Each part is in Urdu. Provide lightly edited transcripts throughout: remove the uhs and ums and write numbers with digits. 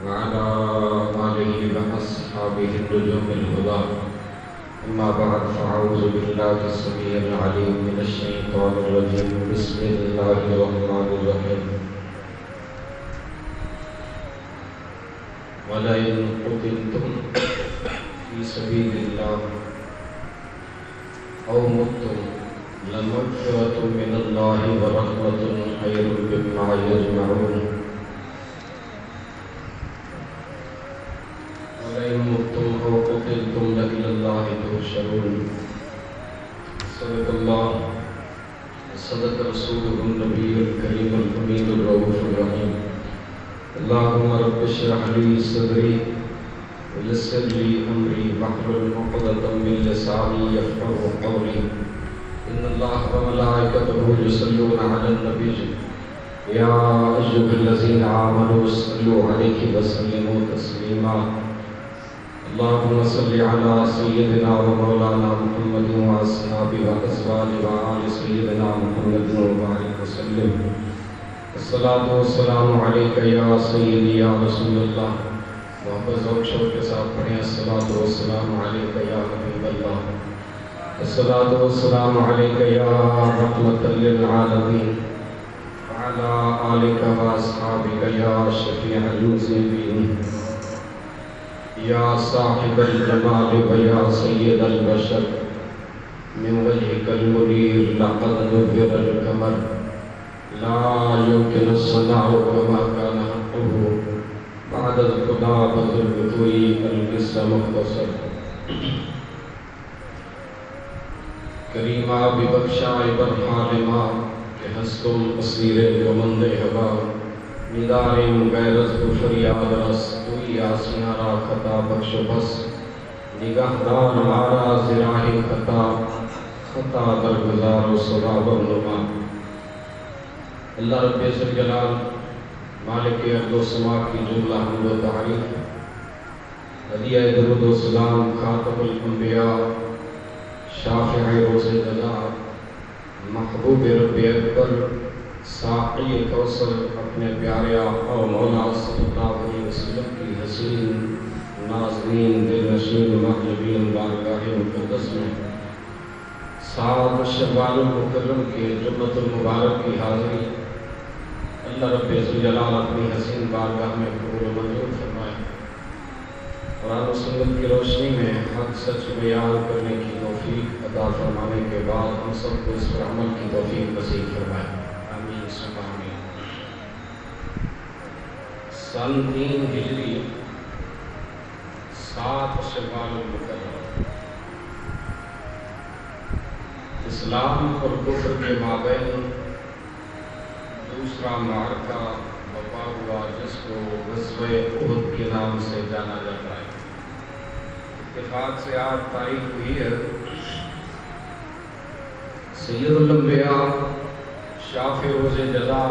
وعلى آله وأصحابه النجوم الهدى. أما بعد فأعوذ بالله السميع العليم من الشيطان الرجيم. بسم الله الرحمن الرحيم. ولئن قتلتم في سبيل الله أو متم لمغفرة من الله ورحمة خير مما يجمعون. ولئن متم أو قتلتم لإلى الله تحشرون. صدق الله وصدق رسوله النبي الكريم الأمين الرؤوف الرحيم. اللهم رب اشرح لي صدري ويسر لي أمري واحلل عقدة من لساني يفقهوا قولي. إن الله وملائكته يصلون على النبي يا أيها الذين آمنوا صلوا عليه وسلموا تسليما. اللهم صل على سيدنا ومولانا محمد وأصحابه وأزواجه وآل سيدنا محمد وبارك وسلم. الصلاة والسلام عليك يا سيدي يا رسول الله. محبت اور شوق کے ساتھ پڑھیں الصلاة والسلام عليك يا حبيب الله. الصلاة والسلام عليك يا رحمة للعالمين وعلى آلك وأصحابك يا شفيع المذنبين يا صاحب الجمال ويا سيد البشر. من وجهك المنير لقد نور القمر لا يمكن الصناع كما كان حقه بعد الخدا بذل القصة مختصر. کریمہ ببخشا برحالما کہ ہستم اسیر گمند ہوا. ندار مغیرت کو فریاد رس کوئی آسیاں را خطا بخش بس. نگہدار مارا زراہ خطا خطا درگزار و صواب نما. اللہ رب ذوالجلال مالک ارض و سما کی جملہ حمد و تعریف. ہدیہ درود و سلام خاتم الانبیاء شافع روز جزا محبوب رب اکبر ساقی کوثر اپنے پیارے آقا و مولا صلی اللہ علیہ وسلم کی حسین ناظرین دل نشین محجوبین بارگاہ مقدس میں 7 شوال المکرم کے جمعۃ المبارک کی حاضری اللہ رب ذوالجلال اپنی حسین بارگاہ میں قبول و منظور فرمائے. قرآن و سنت کی روشنی میں حق سچ بیان کرنے کی توفیق عطا فرمانے کے بعد ہم سب کو اس پر عمل کی توفیق نصیب فرمائے. آمین ثم آمین. سن 3 ہجری 7 شوال المکرم اسلام اور کفر کے مابین دوسرا معرکہ برپا ہوا جس کو غزوہ احد کے نام سے جانا جاتا ہے. اتفاق سے آج تاریخ ہوئی ہے سید الانبیاء شافع روز جزا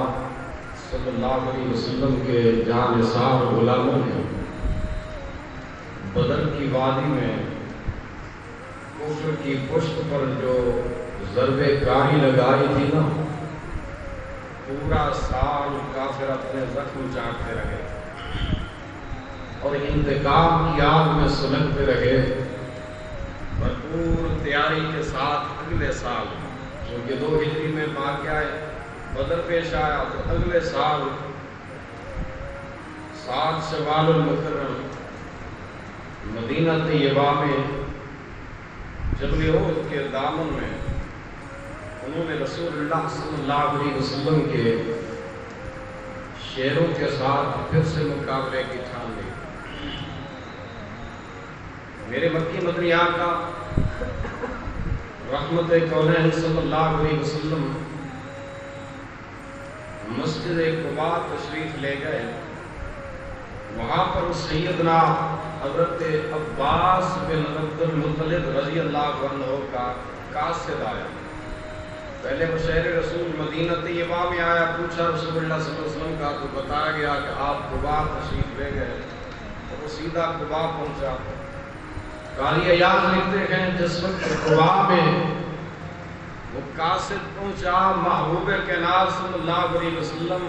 صلی اللہ علیہ وسلم کے جانثار غلاموں نے بدر کی وادی میں کفر کی پشت پر جو ضرب کاری لگائی تھی نا، پورا سال کافر اپنے زخم چاٹتے رہے اور انتقام کی آگ میں سلگتے رہے. بھرپور تیاری کے ساتھ اگلے سال کیونکہ 2 ہجری میں واقعہ بدر پیش آیا تو اگلے سال 7 شوال المکرم مدینہ طیبہ میں جبل احد کے دامن میں انہوں نے رسول اللہ صلی اللہ علیہ وسلم کے شیروں کے ساتھ پھر سے مقابلے کی ٹھان لی. میرے مکی مدنی آقا رحمت کونین صلی اللہ علیہ وسلم مسجد قباء تشریف لے گئے. وہاں پر سیدنا حضرت عباس بن عبد المطلب رضی اللہ عنہ کا قاصد آیا. پہلے بشیر رسول مدینہ طیبہ میں آیا، پوچھا رسول اللہ صلی اللہ علیہ وسلم کا، تو بتایا گیا کہ آپ قباء تشریف لے گئے. تو وہ سیدھا قباء پہنچا. قاری عیاض لکھتے ہیں جس وقت قباء میں وہ قاصد پہنچا، محبوب کائنات صلی اللہ علیہ وسلم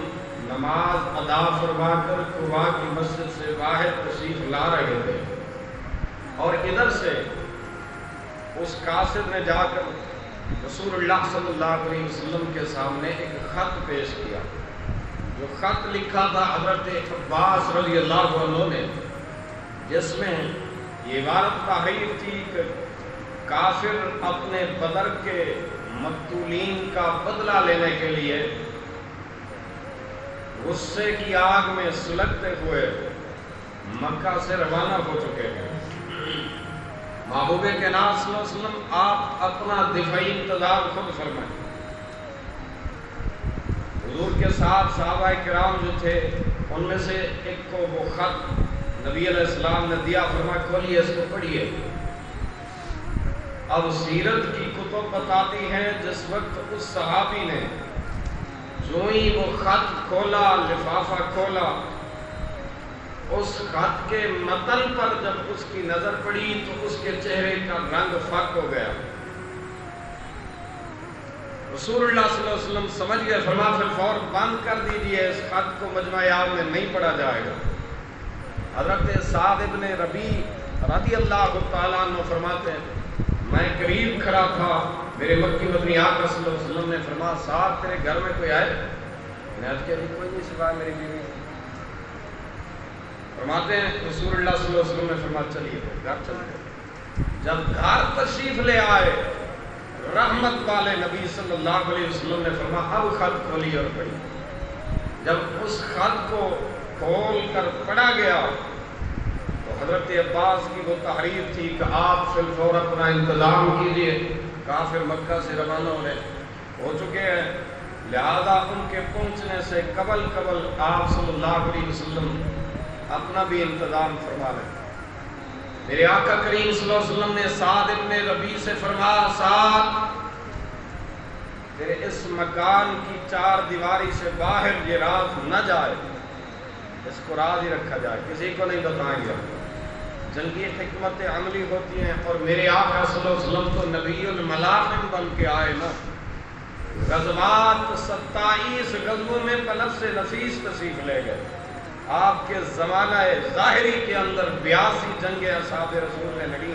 نماز ادا فرما کر قباء کی مسجد سے باہر تشریف لا رہے تھے، اور ادھر سے اس قاصد نے جا کر رسول اللہ صلی اللہ علیہ وسلم کے سامنے ایک خط پیش کیا، جو خط لکھا تھا حضرت عباس رضی اللہ عنہ نے، جس میں یہ عبارت تحریر تھی کہ کافر اپنے بدر کے مقتولین کا بدلہ لینے کے لیے غصے کی آگ میں سلگتے ہوئے مکہ سے روانہ ہو چکے ہیں۔ محبوب کائنات صلی اللہ علیہ وسلم آپ اپنا دفاعی انتظام خود فرمائیں۔ حضور کے ساتھ صحابہ کرام جو تھے ان میں سے ایک کو وہ خط نبی علیہ السلام نے دیا، فرمایا کھولیے اس کو پڑھیے۔ اب سیرت کی کتب بتاتی ہیں جس وقت اس صحابی نے جو ہی وہ خط کھولا، لفافہ کھولا، اس خط کے متن پر جب اس کی نظر پڑی تو اس کے چہرے کا رنگ فاق ہو گیا۔ رسول اللہ صلی اللہ علیہ وسلم سمجھ گئے، فرمایا پھر فور بند کر دیجئے، اس خط کو مجمع عام میں نہیں پڑھا جائے گا۔ حضرت سعد ابن ربیع رضی اللہ تعالیٰ عنہ فرماتے ہیں میں قریب کھڑا تھا، میرے مکی مدنی آقا صلی اللہ علیہ وسلم نے فرمایا سعد تیرے گھر میں کوئی آئے؟ میں عرض کیا کوئی نہیں سوائے میری بیوی۔ فرماتے ہیں رسول اللہ صلی اللہ علیہ وسلم نے فرمایا چلیے گھر چلتے۔ جب گھر تشریف لے آئے رحمت والے نبی صلی اللہ علیہ وسلم نے فرمایا اب خط کھولی اور پڑھی۔ جب اس خط کو کھول کر پڑھا گیا تو حضرت عباس کی وہ تحریر تھی کہ آپ فی الفور اپنا انتظام کیجئے، کافر مکہ سے روانہ ہو چکے ہیں، لہذا ان کے پہنچنے سے قبل آپ صلی اللہ علیہ وسلم اپنا بھی انتظام فرما لیں۔ میرے آقا کریم صلی اللہ علیہ وسلم نے سعد ابن ربیع سے فرمایا سعد تیرے اس مکان کی چار دیواری سے باہر یہ راز نہ جائے، اس کو راز ہی رکھا جائے، کسی کو نہیں بتائیں گے۔ جنگی حکمت عملی ہوتی ہیں، اور میرے آقا صلی اللہ علیہ وسلم تو نبی الملاحم بن کے آئے نا۔ غزوات 27 غزووں میں بلفظ نفیس تشریف لے گئے۔ آپ کے زمانہ ظاہری کے اندر 82 جنگیں اصحاب رسول نے لڑی،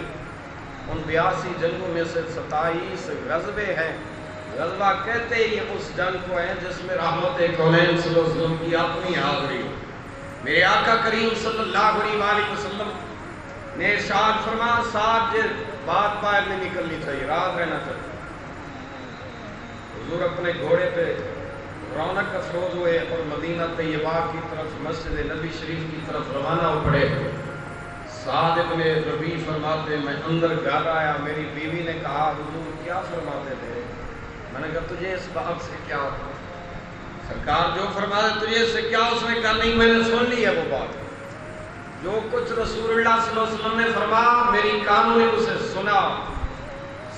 ان 82 جنگوں میں سے 27 غزوے ہیں۔ غزوہ کہتے ہی اس جنگ کو ہیں جس میں رحمت کونین صلی اللہ علیہ وسلم کی اپنی حاضری ہو۔ میرے آقا کریم صلی اللہ علیہ وسلم نے ارشاد فرمایا ساتھ بات باہر نہیں نکلنی چاہیے، راز رہنا چاہیے۔ حضور اپنے گھوڑے پہ رونق افروز ہوئے اور مدینہ طیبہ کی طرف مسجد نبی شریف کی طرف روانہ ہو پڑے۔ سعد ابن ربیع فرماتے میں اندر گھر آیا، میری بیوی نے کہا حضور کیا فرماتے تھے؟ میں نے کہا تجھے اس بات سے کیا، سرکار جو فرماتے تجھے اس سے کیا؟ اس نے کہا نہیں میں نے سن لی ہے وہ بات، جو کچھ رسول اللہ صلی اللہ علیہ وسلم نے فرمایا میری کانوں نے اسے سنا۔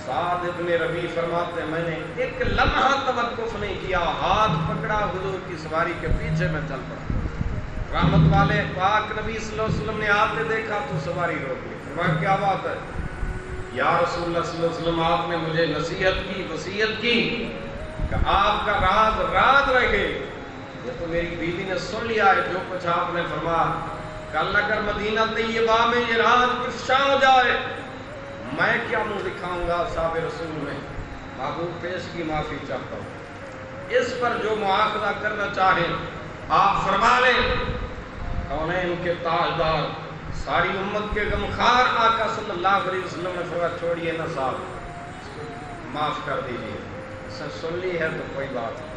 سعد ابن ربیع فرماتے ہیں میں نے ایک لمحہ توقف نہیں کیا، ہاتھ پکڑا حضور کی سواری کے پیچھے میں چل پڑا۔ رحمت والے پاک نبی صلی اللہ علیہ وسلم نے آتے دیکھا تو سواری روک لی، فرمایا کیا بات ہے؟ یا رسول اللہ صلی اللہ علیہ وسلم آپ نے مجھے نصیحت کی، وصیت کی کہ آپ کا راز رہے، یہ تو میری بیوی نے سن لیا ہے جو کچھ آپ نے فرمایا۔ کل اگر مدینہ طیبہ میں یہ راز افشا ہو جائے میں کیا منہ دکھاؤں گا صاحب رسول میں؟ محبوب پیش کی معافی چاہتا ہوں، اس پر جو مواخذہ کرنا چاہیں آپ فرما لیں۔ کونین کے تاجدار، ساری امت کے غمخوار آقا صلی اللہ علیہ وسلم نے فرمایا چھوڑیے نا صاحب، معاف کر دیجیے، اس نے سن لی ہے تو کوئی بات نہیں۔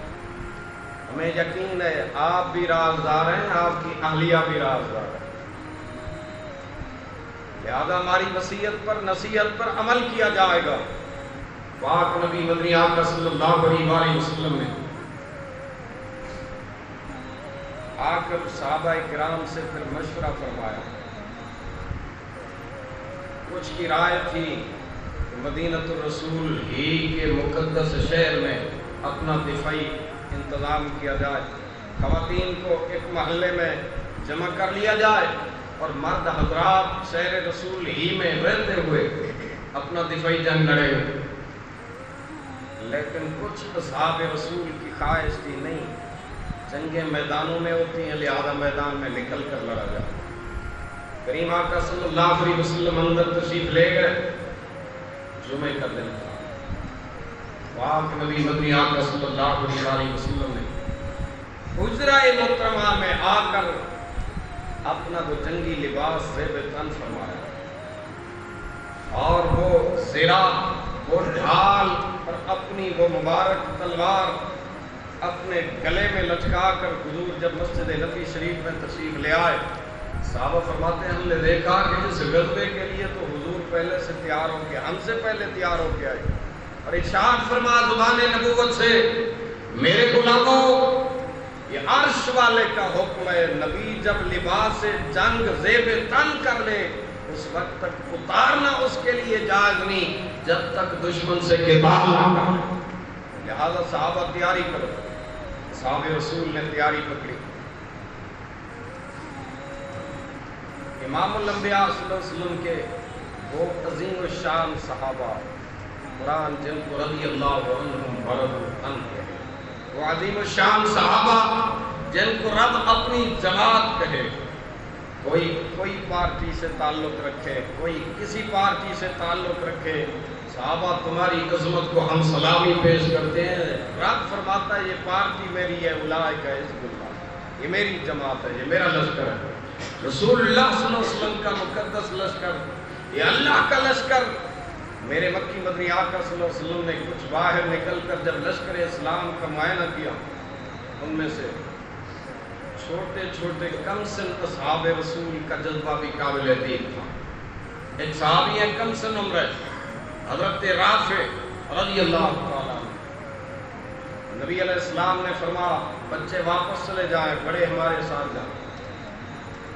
ہمیں یقین ہے آپ بھی رازدار ہیں، آپ کی اہلیہ بھی رازدار ہے، لہذا ہماری وصیت پر نصیحت پر عمل کیا جائے گا۔ پاک نبی مدنی آقا صلی اللہ علیہ وسلم نے آ کر صحابہ کرام سے پھر مشورہ فرمایا۔ کچھ کی رائے تھی کہ مدینۃ الرسول ہی کے مقدس شہر میں اپنا دفاعی انتظام کیا جائے، خواتین کو ایک محلے میں جمع کر لیا جائے اور مرد حضرات شہر رسول ہی میں رہتے ہوئے اپنا دفاعی جنگ لڑے۔ لیکن کچھ اصحاب رسول کی خواہش تھی نہیں، جنگیں میدانوں میں ہوتی ہیں، لہذا میدان میں نکل کر لڑا جاتا ہے۔ کریم آقا صلی اللہ علیہ وسلم اندر تشریف لے گئے، جمعے کا دن تھا۔ پاک نبی مدنی آقا صلی اللہ علیہ وسلم نے حجرہ محترمہ میں آ کر اپنا وہ جنگی لباس زیب تن فرمایا، اور وہ زرہ، وہ ڈھال اور اپنی وہ مبارک تلوار اپنے گلے میں لچکا کر حضور جب مسجد نبی شریف میں تشریف لے آئے، صحابہ فرماتے ہیں ہم نے دیکھا کہ اس غزوے کے لیے تو حضور پہلے سے تیار ہو کے، ہم سے پہلے تیار ہو کے آئے، اور ارشاد فرما زبان نبوت سے، میرے غلاموں یہ عرش والے کا حکم ہے، نبی جب لباس جنگ زیب تن کر لے اس وقت تک اتارنا اس کے لیے جائز نہیں جب تک دشمن سے قتال نہ کرے۔ لہذا صحابہ تیاری کرو، صحابہ رسول نے تیاری پکڑی۔ امام الانبیاء صلی اللہ علیہ وسلم کے وہ عظیم الشان صحابہ قرآن جن کو رضی اللہ عنہم ورضوا عنہ، وہ عظیم الشان صحابہ جن کو رب اپنی جماعت کہے، کوئی پارٹی سے تعلق رکھے، کوئی کسی پارٹی سے تعلق رکھے، صحابہ تمہاری عظمت کو ہم سلامی پیش کرتے ہیں۔ رب فرماتا ہے یہ پارٹی میری ہے، اولئک حزب اللہ، یہ میری جماعت ہے، یہ میرا لشکر ہے۔ رسول اللہ صلی اللہ علیہ وسلم کا مقدس لشکر، یہ اللہ کا لشکر۔ میرے مکی مدنی آقا صلی اللہ علیہ وسلم نے کچھ باہر نکل کر جب لشکر اسلام کا معائنہ کیا، ان میں سے چھوٹے چھوٹے کم سن اصحاب رسول کا جذبہ بھی قابل دید تھا۔ ایک صحابی ہے کم سن عمر، حضرت رافع رضی اللہ تعالیٰ عنہ۔ نبی علیہ السلام نے فرمایا بچے واپس چلے جائیں، بڑے ہمارے ساتھ جائیں۔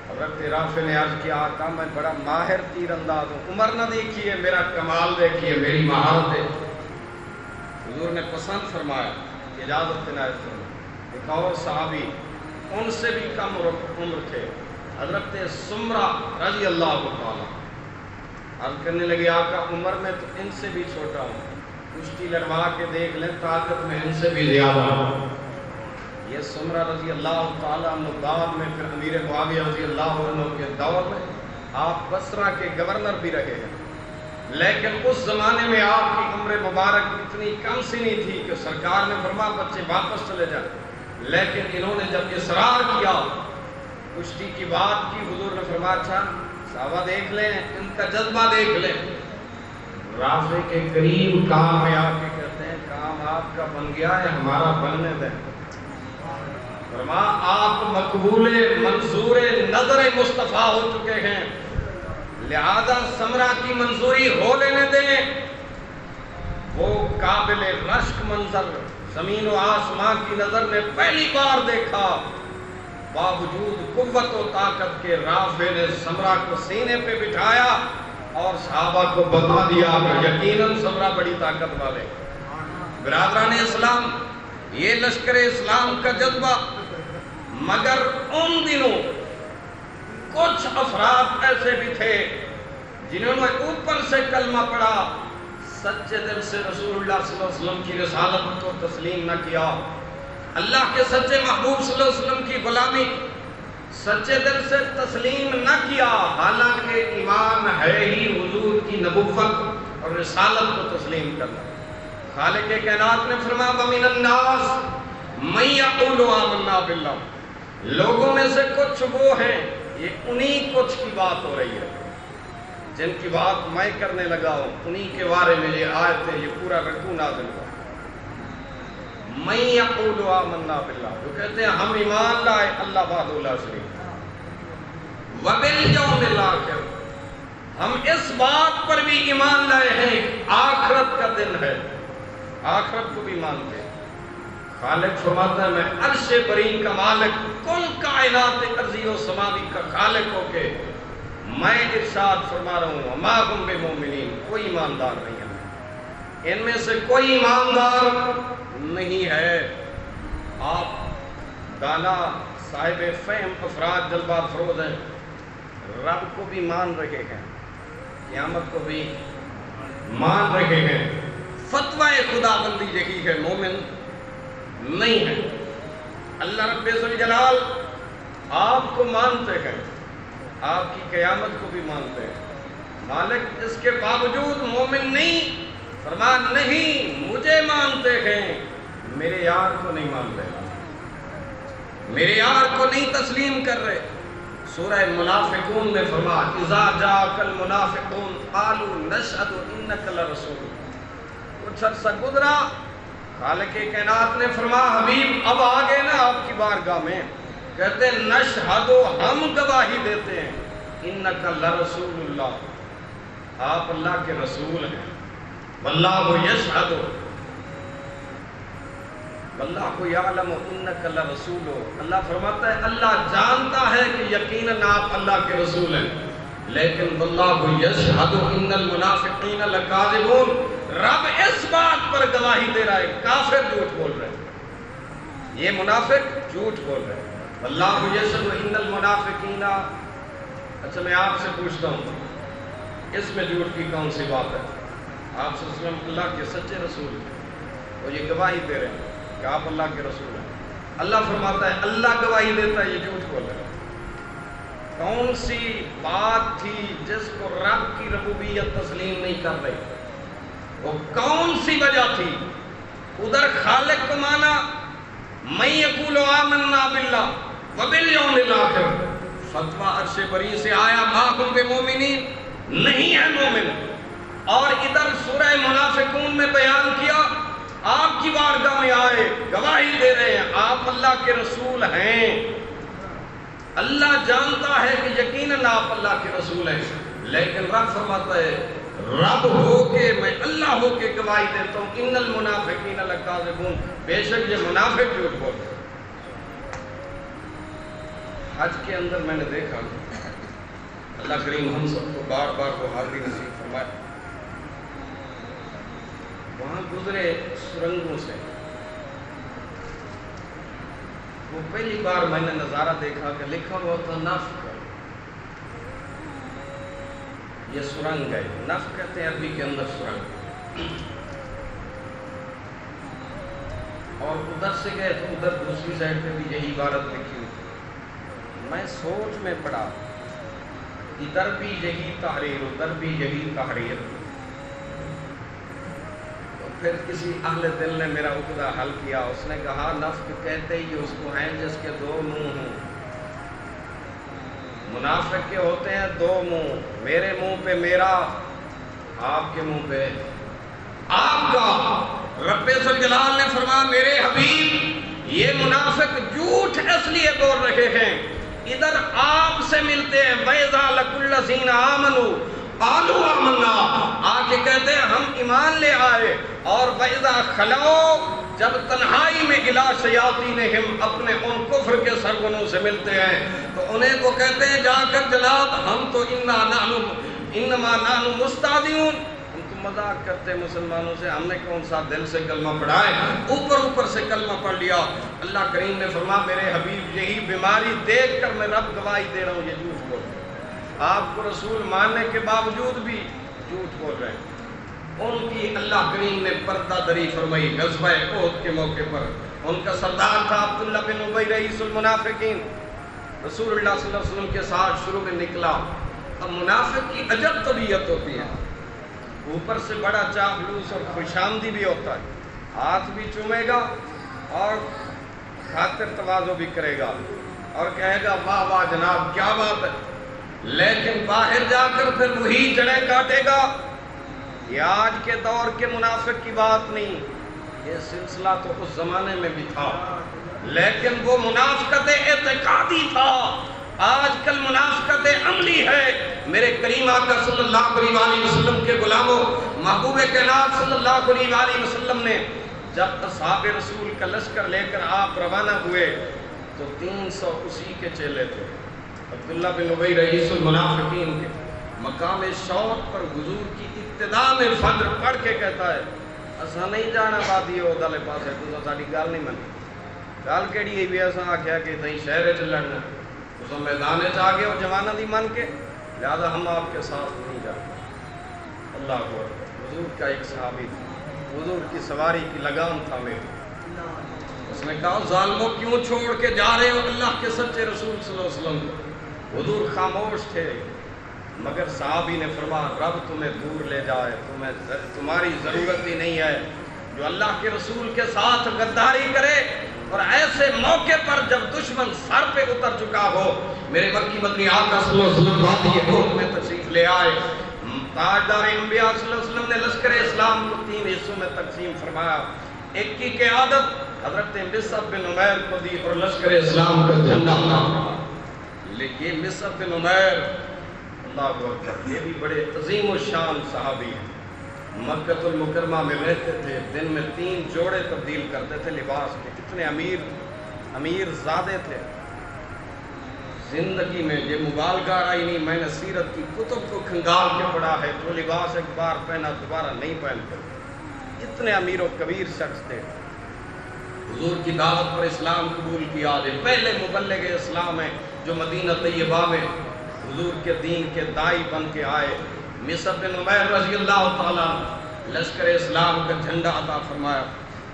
حضرت رافع نے عرض کیا آقا میں بڑا ماہر تیر انداز ہوں، عمر نہ دیکھیے، میرا کمال دیکھیے، میری مہارت ہے۔ حضور نے پسند فرمایا، اجازت عنایت فرمائی۔ ایک اور صحابی ان سے بھی کم عمر تھے، حضرت سمرہ رضی اللہ تعالیٰ، عرض کرنے لگے آقا عمر میں تو ان سے بھی چھوٹا ہوں، کشتی لڑوا کے دیکھ لیں طاقت میں ان سے بھی زیادہ ہوں۔ یہ سمرہ رضی اللہ تعالیٰ عنہ بعد میں پھر امیر معاویہ رضی اللہ عنہ کے دور میں آپ بصرہ کے گورنر بھی رہے ہیں، لیکن اس زمانے میں آپ کی عمر مبارک اتنی کم سنی تھی کہ سرکار نے فرمایا بچے واپس چلے جائیں، لیکن انہوں نے جب اصرار کیا، کشتی کی بات کی، حضور نے فرمایا اچھا صحابہ دیکھ لیں، ان کا جذبہ دیکھ لیں۔ رافع کے قریب کام میں آ کے کہتے ہیں کام آپ کا بن گیا ہے، ہمارا بننے دیں۔ فرمایا آپ مقبول منظور نظر مصطفیٰ ہو چکے ہیں، لہذا سمرہ کی منظوری ہو لینے دیں۔ وہ قابل رشک منظر زمین و آسمان کی نظر نے پہلی بار دیکھا، باوجود قوت و طاقت کے رافع نے سمرہ کو سینے پہ بٹھایا اور صحابہ کو بتا دیا کہ یقیناً سمرہ بڑی طاقت والے۔ برادران اسلام، یہ لشکر اسلام کا جذبہ، مگر ان دنوں کچھ افراد ایسے بھی تھے جنہوں نے اوپر سے کلمہ پڑھا، سچے دل سے رسول اللہ صلی اللہ علیہ وسلم کی رسالت کو تسلیم نہ کیا، اللہ کے سچے محبوب صلی اللہ علیہ وسلم کی غلامی سچے دل سے تسلیم نہ کیا، حالانکہ ایمان ہے ہی حضور کی نبوت اور رسالت کو تسلیم کرنا۔ خالق کائنات نے فرمایا وَمِنَ النَّاسِ مَن يَقُولُ آمَنَّا بِاللَّهِ، لوگوں میں سے کچھ وہ ہیں، یہ انہی کچھ کی بات ہو رہی ہے جن کی بات میں کرنے لگا ہوں، انہی کے بارے میں یہ آیت ہے، یہ پورا رکوع نازل ہوا۔ مَن يَقُولُ آمَنَّا بِاللَّهِ، جو کہتے ہیں ہم ایمان لائے اللہ وحدہ لا شریک وَبِالْيَوْمِ الْآخِرِ، ہم اس بات پر بھی ایمان لائے ہیں آخرت کا دن ہے، آخرت کو بھی مانتے ہیں۔ خالق فرماتا ہے میں عرش برین کا مالک، کل کائنات ارضی و سماوی کا خالق ہو کے میں ارشاد فرما رہا ہوں وَمَا هُمْ بِمُؤْمِنِينَ، کوئی ایماندار نہیں ہے، ان میں سے کوئی ایماندار نہیں ہے۔ آپ دانا صاحب فہم افراد جلوہ افروز ہیں، رب کو بھی مان رہے ہیں، قیامت کو بھی مان رہے ہیں، فتوی خدا بندی یہی ہے، مومن نہیں ہے۔ اللہ رب ذوالجلال آپ کو مانتے ہیں، آپ کی قیامت کو بھی مانتے ہیں، مالک اس کے باوجود مومن نہیں، فرمایا نہیں مجھے مانتے ہیں، میرے یار کو نہیں مانتے، میرے یار کو نہیں تسلیم کر رہے۔ سورہ منافقون میں فرمایا اذا جاءک المنافقون قالوا نشهد انک لرسول۔ کچھ عرصہ گزرا، خالق کائنات نے فرمایا حبیب اب آگے نا آپ کی بارگاہ میں، کہتے ہیں نشہد، ہم گواہی دیتے ہیں، انک لرسول اللہ، آپ اللہ کے رسول ہیں، واللہ یشہد، واللہ یعلم انک لرسول، اللہ فرماتا ہے اللہ جانتا ہے کہ یقیناً آپ اللہ کے رسول ہیں، لیکن واللہ یشہد ان المنافقین لکاذبون، رب اس بات پر گواہی دے رہا ہے کافر جھوٹ بول رہے ہیں، یہ منافق جھوٹ بول رہے ہیں، واللہ یشہد ان المنافقین۔ اچھا میں آپ سے پوچھتا ہوں اس میں جھوٹ کی کون سی بات ہے؟ آپ صلی اللہ علیہ وسلم اللہ کے سچے رسول ہیں، اور یہ گواہی دے رہے ہیں کہ آپ اللہ کے رسول ہیں، اللہ فرماتا ہے اللہ گواہی دیتا ہے یہ جھوٹ بول رہے ہیں۔ کون سی بات تھی جس کو رب کی ربوبیت تسلیم نہیں کر رہی؟ وہ کون سی وجہ تھی؟ ادھر خالق کو مانا، من یقول آمنا باللہ وبالیوم الآخر، فتویٰ عرش بری سے آیا ما ہم بمومنین، نہیں ہے مومن، اور ادھر سورہ منافقون میں بیان کیا آپ کی بارگاہ میں آئے گواہی دے رہے ہیں آپ اللہ کے رسول ہیں، اللہ جانتا ہے کہ یقیناً آپ اللہ کے رسول ہیں، لیکن رب فرماتا ہے رب ہو کے میں اللہ ہو کے گواہی دیتا ہوں ان المنافقین لکاذبون، بے شک یہ منافق جھوٹ بول رہے ہیں۔ حج کے اندر میں نے دیکھا اللہ کریم ہم سب کو بار بار وہ حاضری نصیب فرمائے، وہاں گزرے سرنگوں سے، وہ پہلی بار میں نے نظارہ دیکھا کہ لکھا ہوا تھا نفق، یہ سرنگ ہے، نفق کہتے ہیں عربی کے اندر سرنگ، اور ادھر سے گئے تو ادھر دوسری سائڈ پہ بھی یہی عبارت لکھی ہوئی تھی، میں سوچ میں پڑا ادھر بھی یہی تحریر ادھر بھی یہی تحریر، پھر کسی اہل دل نے میرا عقدہ حل کیا، اس نے کہا نفق کہتے ہی اس کو ہیں جس کے دو منہ ہوں، منافق کے ہوتے ہیں دو منہ، میرے منہ پہ میرا، آپ کے منہ پہ آپ کا۔ رب ذوالجلال نے فرمایا میرے حبیب یہ منافق جھوٹ اس لیے بول رہے ہیں، ادھر آپ سے ملتے ہیں وَإِذَا لَقُوا الَّذِينَ آمَنُوا قَالُوا آمَنَّا، آ کے کہتے ہیں ہم ایمان لے آئے، اور وَإِذَا خَلَوْا جب تنہائی میں إِلَىٰ شَيَاطِینِہِمْ اپنے ان کفر کے سرگنوں سے ملتے ہیں تو انہیں کو کہتے ہیں جا کر جناب ہم تو انما نحن مستہزئون، ہم تو مذاق کرتے ہیں مسلمانوں سے، ہم نے کون سا دل سے کلمہ پڑھا ہے، اوپر سے کلمہ پڑھ لیا۔ اللہ کریم نے فرمایا میرے حبیب یہی بیماری دیکھ کر میں رب گواہی دے رہا ہوں یہ جھوٹ بول رہے ہیں، آپ کو رسول ماننے کے باوجود بھی جھوٹ بول رہے ہیں۔ ان کی اللہ کریم نے پردہ دری فرمائی غزوہ احد کے موقع پر، ان کا سردار تھا عبداللہ بن ابی رئیس المنافقین، رسول اللہ صلی اللہ علیہ وسلم کے ساتھ شروع میں نکلا۔ اب منافق کی عجب طبیعت ہوتی ہے، اوپر سے بڑا چاپلوس اور خوشامدی بھی ہوتا ہے، ہاتھ بھی چومے گا اور خاطر تواضع بھی کرے گا اور کہے گا واہ واہ جناب کیا بات ہے، لیکن باہر جا کر پھر وہی جڑیں کاٹے گا۔ یہ آج کے دور کے منافق کی بات نہیں، یہ سلسلہ تو اس زمانے میں بھی تھا، لیکن وہ منافقت اعتقادی تھا، آج کل منافقت عملی ہے۔ میرے کریم آقا صلی اللہ علیہ وآلہ وسلم کے غلاموں، محبوب کائنات صلی اللہ علیہ وآلہ وسلم نے جب اصحاب رسول کا لشکر لے کر آپ روانہ ہوئے تو 300 اسی کے چیلے تھے، عبداللہ بن ابی رئیس المنافقین کے مقام شوق پر حضور کی ابتدا میں فجر پڑھ کے کہتا ہے اسا نہیں جانا وادی اودلے پاسے، تساں ساڈی گل نہیں منی، گل کیڑی ہے بھی اساں آکھیا کہ تہیں شہر وچ لڑنا، تساں میدان وچ آ گئے ہو جواناں دی من کے، لہذا ہم آپ کے ساتھ نہیں جاتے۔ اللہ اکبر، حضور کا ایک صحابی تھا، حضور کی سواری کی لگام تھا میری، اس نے کہا ظالموں کیوں چھوڑ کے جا رہے ہو اللہ کے سچے رسول صلی اللہ علیہ وسلم کو؟ حضور خاموش تھے، مگر صحابی نے فرمایا رب تمہیں دور لے جائے، تمہاری ضرورت ہی نہیں ہے جو اللہ کے رسول کے ساتھ غداری کرے، اور ایسے موقع پر جب دشمن سر پہ اتر چکا ہو۔ میرے مکی مدنی آقا صلی اللہ علیہ وسلم وادی احد میں تشریف لے آئے، تاجدار انبیاء صلی اللہ علیہ وسلم نے لشکر اسلام کو 3 حصوں میں تقسیم فرمایا، ایک کی قیادت حضرت مصعب بن عمیر کو دی اور لشکر اسلام کا جھنڈا تھا۔ لیکن مصعب بن عمیر اللہ اکبر، یہ بھی بڑے عظیم و شان صحابی ہیں، مکہ المکرمہ میں رہتے تھے، دن میں 3 جوڑے تبدیل کرتے تھے لباس کے، کتنے امیر زادے تھے۔ زندگی میں یہ مبالغہ آئی نہیں، میں نے سیرت کی کتب کو کھنگال کے پڑھا ہے، جو لباس ایک بار پہنا دوبارہ نہیں پہنتے، اتنے امیر و کبیر شخص تھے۔ حضور کی دعوت پر اسلام قبول کیا، پہلے مبلغ اسلام ہیں جو مدینہ طیبہ میں حضور کے دین کے دائی بن کے آئے۔ مصعب بن عمیر رضی اللہ تعالیٰ لشکر اسلام کا جھنڈا عطا فرمایا۔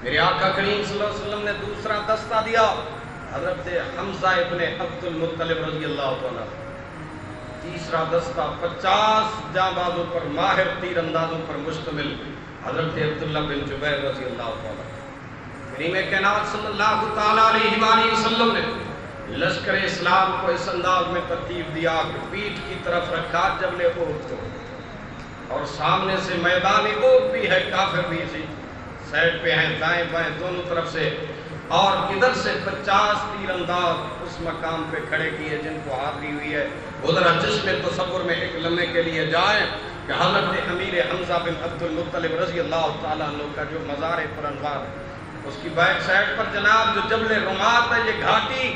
میرے آقا کریم صلی اللہ علیہ وسلم نے دوسرا دستہ دیا حضرت حمزہ ابن عبد المطلب رضی اللہ تعالیٰ۔ تیسرا دستہ 50 جانبازوں پر، ماہر تیر اندازوں پر مشتمل حضرت عبداللہ بن جبیر رضی اللہ تعالیٰ۔ کریم کائنات صلی اللہ تعالیٰ علیہ وآلہ وسلم نے لشکر اسلام کو اس انداز میں ترتیب دیا کہ پیٹھ کی طرف رکھا جبل احد کو، اور سامنے سے میدان احد بھی ہے، کافر بھی اسی سائڈ پہ ہیں، دائیں بائیں دونوں طرف سے، اور ادھر سے 50 تیر انداز اس مقام پہ کھڑے کیے جن کو حاضری ہوئی ہے۔ وہ ذرا چشم تصور میں ایک لمحے کے لیے جائیں کہ حضرت امیر حمزہ بن عبد المطلب رضی اللہ تعالیٰ عنہ کا جو مزار پر انوار ہے، اس کی بیک سائڈ پر جناب جو جبل رمات ہے، یہ گھاٹی،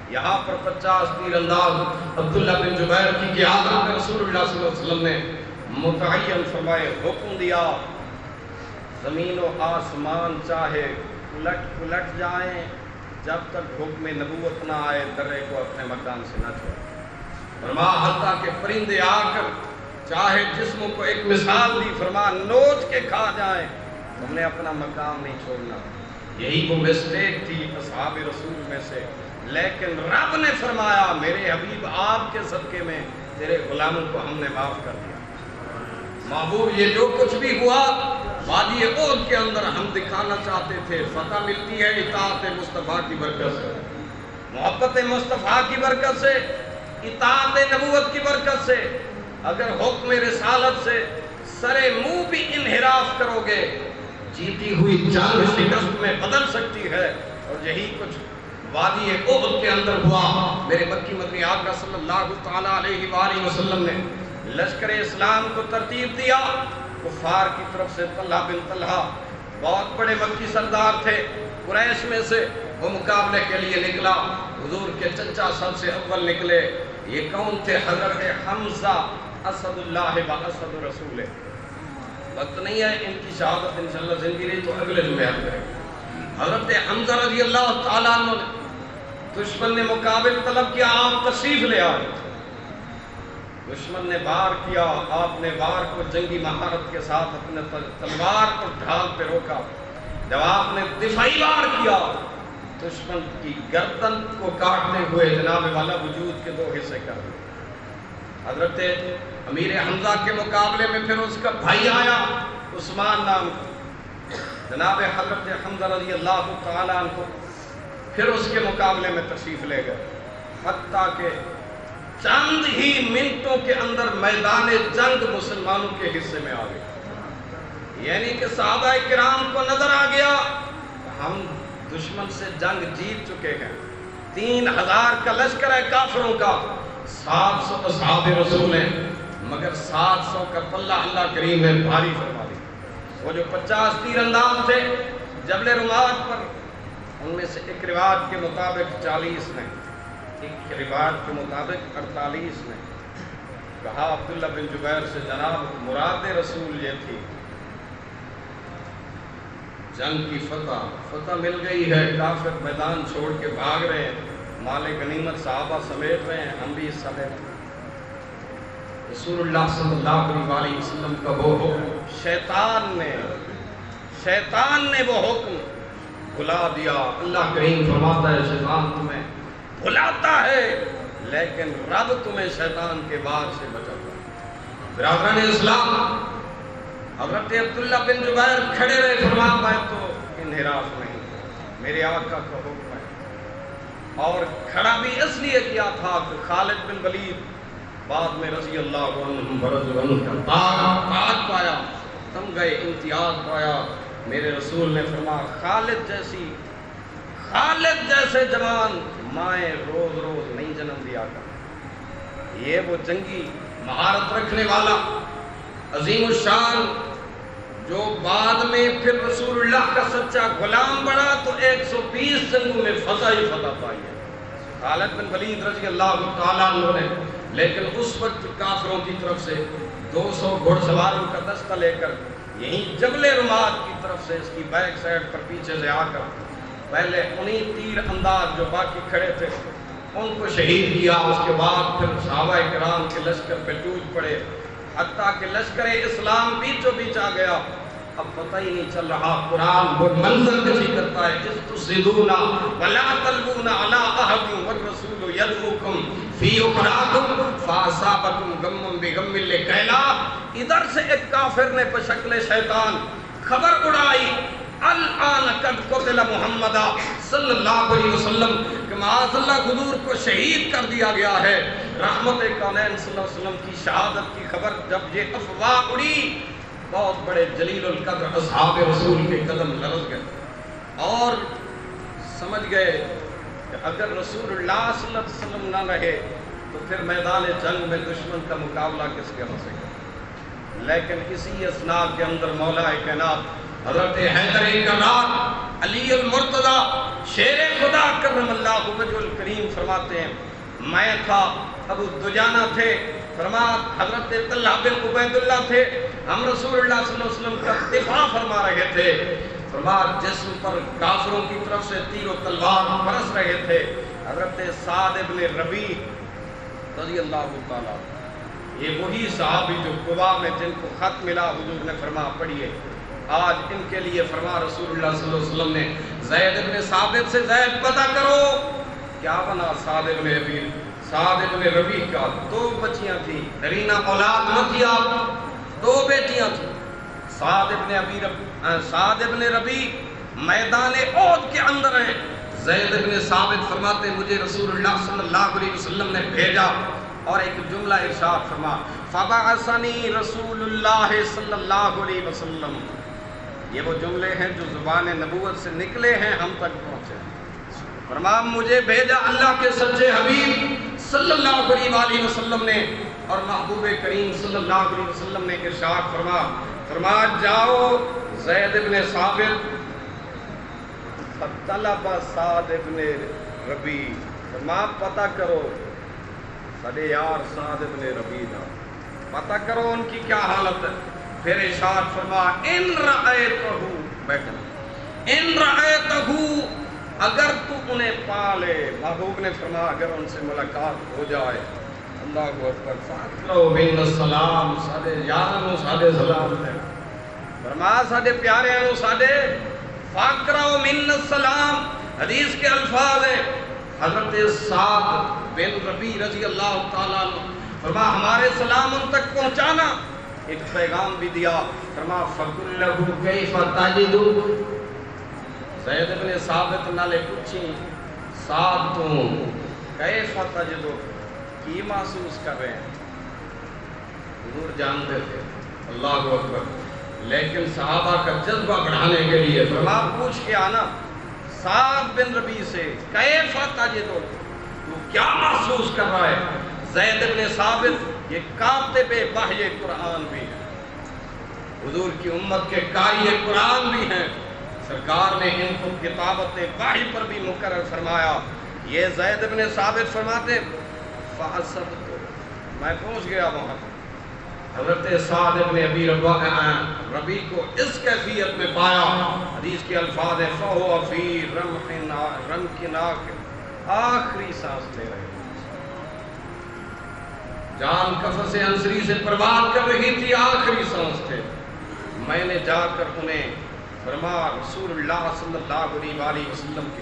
یہاں پر 50 تیر انداز عبداللہ بن جبیر کی قیادت میں رسول اللہ صلی اللہ علیہ وسلم نے متعین فرمائے، حکم دیا زمین و آسمان چاہے پلٹ جائیں، جب تک حکم نبوت نہ آئے درے کو اپنے مکان سے نہ چھوڑیں۔ فرما حتیٰ کہ پرندے آ کر چاہے جسموں کو ایک مثال دی، فرما نوچ کے کھا جائیں، ہم نے اپنا مقام نہیں چھوڑنا۔ یہی وہ مسٹیک تھی اصحاب رسول میں سے، لیکن رب نے فرمایا میرے حبیب آپ کے صدقے میں تیرے غلاموں کو ہم نے معاف کر دیا۔ محبوب یہ جو کچھ بھی ہوا وادی احد کے اندر ہم دکھانا چاہتے تھے، فتح ملتی ہے اطاعت مصطفیٰ کی برکت سے، محبت مصطفیٰ کی برکت سے، اطاعت نبوت کی برکت سے۔ اگر حکم رسالت سے سرے منہ بھی انحراف کرو گے، جیتی ہوئی جنگ شکست میں بدل سکتی ہے، اور یہی کچھ وادی احد کے اندر ہوا۔ میرے مکی مدنی آقا صلی اللہ تعالیٰ علیہ وآلہ وسلم نے لشکر اسلام کو ترتیب دیا۔ کفار کی طرف سے طلحہ بن طلحہ بہت بڑے مکی سردار تھے قریش میں سے، وہ مقابلے کے لیے نکلا، حضور کے چچا سب سے اول نکلے۔ یہ کون تھے؟ حضرت حمزہ اسد اللہ و اسد رسول۔ وقت نہیں ہے ان کی شہادت انشاءاللہ زندگی رہی تو اگلے جمعے کریں۔ حضرت حمزہ رضی اللہ تعالیٰ عنہ نے دشمن نے مقابل طلب کیا، آپ تشریف لے آئے۔ دشمن نے وار کیا، آپ نے وار کو جنگی مہارت کے ساتھ اپنے تلوار کو ڈھال پہ روکا۔ جب آپ نے دفاعی وار کیا، دشمن کی گردن کو کاٹتے ہوئے جناب والا وجود کے 2 حصے کر دیے۔ حضرت امیر حمزہ کے مقابلے میں پھر اس کا بھائی آیا عثمان نام کا، جناب حضرت حمزہ رضی اللہ تعالیٰ عنہ کو پھر اس کے مقابلے میں تشریف لے گئے، حتیٰ کہ چند ہی منٹوں کے اندر میدان جنگ مسلمانوں کے حصے میں آ گئے۔ یعنی کہ صحابہ کرام کو نظر آ گیا ہم دشمن سے جنگ جیت چکے ہیں، 3000 کا لشکر ہے کافروں کا، 700 اصحاب رسول ہیں، مگر 700 کا پلہ اللہ کریم نے بھاری فرما دی۔ وہ جو 50 تیر انداز تھے جبل رمات پر، ان میں سے ایک روایت کے مطابق 40 نے، ایک روایت کے مطابق 48 نے کہا عبداللہ بن جبیر سے، جناب مراد رسول یہ تھی جنگ کی فتح مل گئی ہے، کافر میدان چھوڑ کے بھاگ رہے ہیں، مال غنیمت صحابہ سمیٹ رہے ہیں، ہم بھی حصہ لے رہے ہیں۔ رسول اللہ صلی اللہ علیہ وسلم کا وہ حکم شیطان نے وہ حکم بھلا دیا۔ اللہ کریم فرماتا ہے شیطان تمہیں بھلاتا ہے لیکن رب تمہیں شیطان کے وار سے بچاتا ہے۔ برادران اسلام، حضرت عبداللہ بن جبیر کھڑے رہے، فرمایا میں تو انحراف نہیں، میرے آقا کا حکم ہے، اور کھڑا بھی اس لیے کیا تھا کہ خالد بن ولید بعد میں رضی اللہ عنہ ورضوا عنہ کا تاج پایا، تم گئے امتیاز پایا۔ میرے رسول نے فرمایا خالد جیسے جوان مائیں روز روز نہیں جنم دیا کر۔ یہ وہ جنگی مہارت رکھنے والا عظیم الشان جو بعد میں پھر رسول اللہ کا سچا غلام بنا تو 120 جنگوں میں فتح ہی فتح پائی ہے خالد بن ولید رضی اللہ تعالیٰ عنہ نے۔ لیکن اس وقت کافروں کی طرف سے 200 گھوڑ سواروں کا دستہ لے کر یہیں جبل رماد کی طرف سے اس کی بیک سائڈ پر پیچھے سے آ کر پہلے انہیں تیر انداز جو باقی کھڑے تھے ان کو شہید کیا۔ اس کے بعد پھر صحابہ کرام کے لشکر پہ ٹوٹ پڑے، حتیٰ کہ لشکر اسلام بیچو بیچ آ گیا۔ اب پتہ ہی نہیں چل رہا قرآن وہ منظر کشی کرتا ہے، اِذْ تُصْعِدُونَ وَلَا تَلْوُونَ عَلَىٰ أَحَدٍ وَالرَّسُولُ يَدْعُوكُمْ فِي أُخْرَاكُمْ فَأَصَابَكُمْ غَمٌّ بِغَمٍّ لِكَيْلَا۔ ادھر سے ایک کافر نے بشکل شیطان خبر اڑائی، الآن قد قتل محمد صلی اللہ علیہ وسلم، کہ معاذ اللہ حضور کو شہید کر دیا گیا ہے۔ رحمت کونین صلی اللہ علیہ وسلم کی شہادت کی خبر جب یہ افواہ اڑی، بہت بڑے جلیل القدر اصحاب رسول کے قدم لرز گئے اور سمجھ گئے کہ اگر رسول اللہ صلی اللہ علیہ وسلم نہ رہے تو پھر میدان جنگ میں دشمن کا مقابلہ کس کے ہو سکے۔ لیکن اسی اثناء کے اندر مولا کائنات حضرت حیدر کرار علی المرتضی شیر خدا کرم اللہ وجہ الکریم فرماتے ہیں، میں تھا، ابو دجانہ تھے، فرمایا حضرت طلحہ بن عبید اللہ تھے، ہم رسول اللہ صلی اللہ علیہ وسلم کا دفاع فرما رہے تھے۔ فرمایا جسم پر کافروں کی طرف سے تیر و تلوار برس رہے تھے۔ حضرت سعد ابن ربیع رضی اللہ تعالیٰ، یہ وہی صحابی جو قباء میں جن کو خط ملا، حضور نے فرمایا پڑھیے آج ان کے لیے، فرما رسول اللہ صلی اللہ علیہ وسلم نے زید ابن ثابت سے زید پتہ کرو کیا بنا سعد ابن ربیع۔ سعد ابن ربیع کا 2 بچیاں تھیں، نرینہ اولاد نہ تھی، آپ 2 بیٹیاں تھیں۔ سعد ابن ربیع میدان احد کے اندر ہیں، زید ابن ثابت فرماتے مجھے رسول اللہ صلی اللہ علیہ وسلم نے بھیجا اور ایک جملہ ارشاد فرما، فَبَعَثَنِي رسول اللہ صلی اللہ علیہ وسلم۔ یہ وہ جملے ہیں جو زبان نبوت سے نکلے ہیں، ہم تک پہنچے۔ فرما مجھے بھیجا اللہ کے سچے حبیب صلی اللہ علیہ وسلم نے، اور محبوب کریم صلی اللہ علیہ وسلم نے ارشاد فرما جاؤ زید ابن ثابت فطلب سعد ابن ربیع، فرما پتہ کرو سارے یار سعد ابن ربیع دا پتہ کرو ان کی کیا حالت ہے۔ پھر ارشاد فرما ان رأیتہ، بیٹھا ان رأیتہ، اگر تو انہیں پالے، محبوب نے فرمایا اگر ان سے ملاقات ہو جائے، اللہ اکبر، فاکرو بین السلام، سادے یارانو سادے سلام دے، فرمایا سادے پیاریانو سادے فاکرو من السلام۔ حدیث کے الفاظ ہیں، حضرت سعد بن ربیع رضی اللہ تعالیٰ عنہ فرمایا ہمارے سلام ان تک پہنچانا۔ ایک پیغام بھی دیا، فرمایا فَقُلْ لَهُ كَيْفَ تَجِدُ، زید ابن ثابت نالے پوچھی سعد تم کیف تجدو، کی محسوس کر رہے ہیں؟ حضور جانتے تھے، اللہ اکبر، لیکن صحابہ کا جذبہ بڑھانے کے لیے فرمایا پوچھ کے آنا سعد بن ربیع سے، کیف تجدو، تو کیا محسوس کر رہا ہے؟ زید ابن ثابت یہ کاتب وحی قرآن بھی ہے، حضور کی امت کے قاری قرآن بھی ہیں، سرکار نے ان کو کتابت وحی پر بھی مقرر فرمایا۔ یہ زید ابن ثابت فرماتے فَأَصَبْتُ، میں پہنچ گیا وہاں، حضرت سعد ابن ابی ربیع کو اس کیفیت میں پایا۔ حدیث کے الفاظ ہیں فَهُوَ فِي رَمْقِ نَاقٍ، آخری سانس لے رہے، جان قفس انصری سے پرواز کر رہی تھی، آخری سانس تھے۔ میں نے جا کر انہیں فرما رسول اللہ صلی اللہ علیہ وسلم کے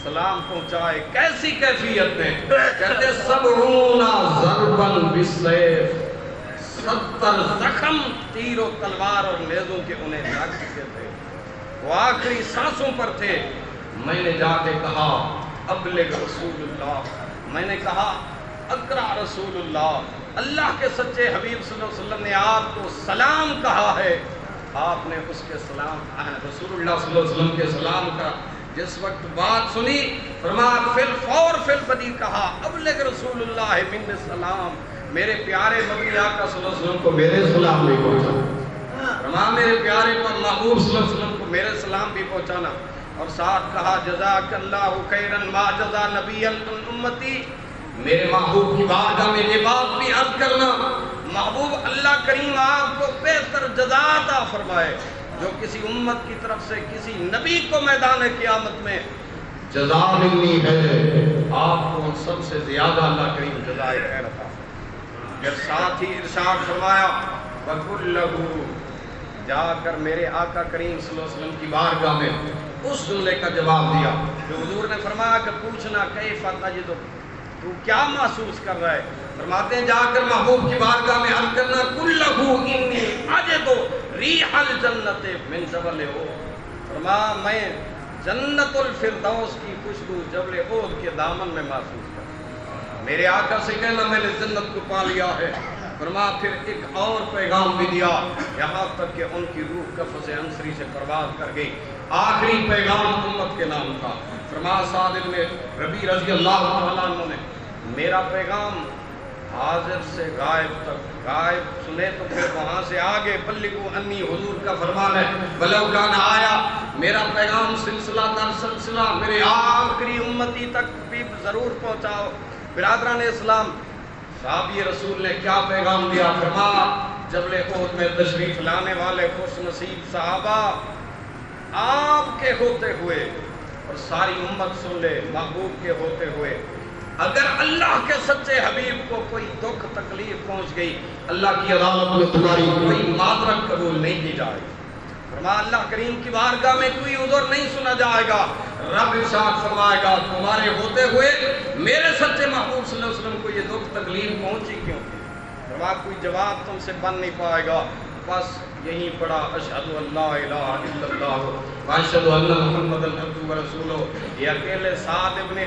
سلام پہنچائے. کیسی کیفیت میں؟ کہتے 70 ضرباً بالسیف، 70 زخم تیر و تلوار اور نیزوں کے انہیں لگ چکے تھے. وہ آخری سانسوں پر تھے. میں نے جا کے کہا ابلغ رسول اللہ، میں نے کہا اقرا رسول اللہ، اللہ کے سچے حبیب صلی اللہ علیہ وسلم نے آپ کو سلام کہا ہے. آپ نے اس کے سلام، رسول اللہ صلی اللہ علیہ وسلم کے سلام کا جس وقت بات سنی، فرمایا فی الفور فی البدی کہا ابلغ رسول اللہ من السلام، میرے پیارے مدنی آقا صلی اللہ علیہ وسلم کو میرے سلام بھی پہنچانا. فرمایا میرے پیارے پر محبوب صلی اللہ علیہ وسلم کو میرے سلام بھی پہنچانا. اور ساتھ کہا جزاک اللہ خیرا ما جزا نبی امتی، میرے محبوب کی بارگاہ میں یہ بات بھی عرض کرنا، محبوب اللہ کریم آپ کو بہتر جزا عطا فرمائے جو کسی امت کی طرف سے کسی نبی کو میدان قیامت میں جزا ملنی ہے، آپ کو سب سے زیادہ اللہ کریم جزائے خیر عطا فرمائے. پھر ساتھ ہی ارشاد فرمایا وَقُلْ لَهُ، جا کر میرے آقا کریم صلی اللہ علیہ وسلم کی بارگاہ میں اس جملے کا جواب دیا جو حضور نے فرمایا کہ پوچھنا کیف تجد، تو کیا محسوس کر رہا ہے؟ فرماتے ہیں جا کر محبوب کی بارگاہ میں عرض کرنا قُلْ لَهُ إِنِّي أَجِدُ رِيحَ الْجَنَّةِ مِنْ جَبَلِ أُحُدٍ، فرمایا میں جنت الفردوس کی خوشبو جبل احد کے دامن میں محسوس کرتا ہوں. میرے آقا سے کہنا میں نے جنت کو پا لیا ہے. فرمایا پھر ایک اور پیغام بھی دیا، یہاں تک کہ ان کی روح قفس عنصری سے پرواز کر گئی. آخری پیغام امت کے نام تھا. فرمایا سعد بن ربیع رضی اللہ تعالیٰ عنہ نے میرا پیغام حاضر سے غائب تک، غائب سنے تو پھر وہاں سے آگے بلغوا انی، حضور کا فرمان ہے بلو کان آیا، میرا پیغام سلسلہ در سلسلہ میرے آخری امتی تک بھی ضرور پہنچاؤ. برادران اسلام، صحابی رسول نے کیا پیغام دیا؟ فرمایا جبل احد میں تشریف لانے والے خوش نصیب صحابہ آپ کے ہوتے ہوئے اور ساری امت سن لے محبوب کے ہوتے ہوئے، اگر اللہ کے سچے حبیب کو کوئی دکھ تکلیف پہنچ گئی، اللہ کی عدالت میں تمہاری کوئی معذرت قبول نہیں کی جائے. فرمایا اللہ کریم کی بارگاہ میں کوئی عذر نہیں سنا جائے گا. رب ارشاد فرمائے گا تمہارے ہوتے ہوئے میرے سچے محبوب صلی اللہ علیہ وسلم کو یہ دکھ تکلیف پہنچی کیوں؟ فرمایا کوئی جواب تم سے بن نہیں پائے گا، بس یہی پڑا اشہد ان لا الہ الا اللہ واشہد ان محمد عبدہ ورسولہ. یہ اکیلے سعد بن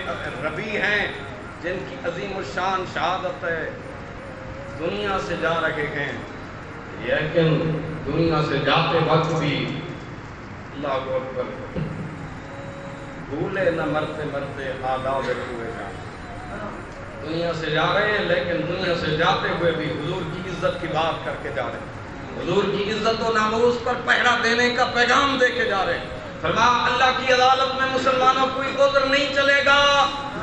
ربیع ہیں جن کی عظیم الشان شہادت ہے دنیا سے جا رہے ہیں، لیکن دنیا سے جاتے وقت بھی اللہ اکبر بھولے نہ مرتے مرتے آداب ہوئے جان. دنیا سے جا رہے ہیں لیکن دنیا سے جاتے ہوئے بھی حضور کی عزت کی بات کر کے جا رہے ہیں، حضور کی عزت و ناموس پر پہرا دینے کا پیغام دے کے جا رہے ہیں. فرمایا اللہ کی عدالت میں مسلمانوں کوئی عذر نہیں چلے گا،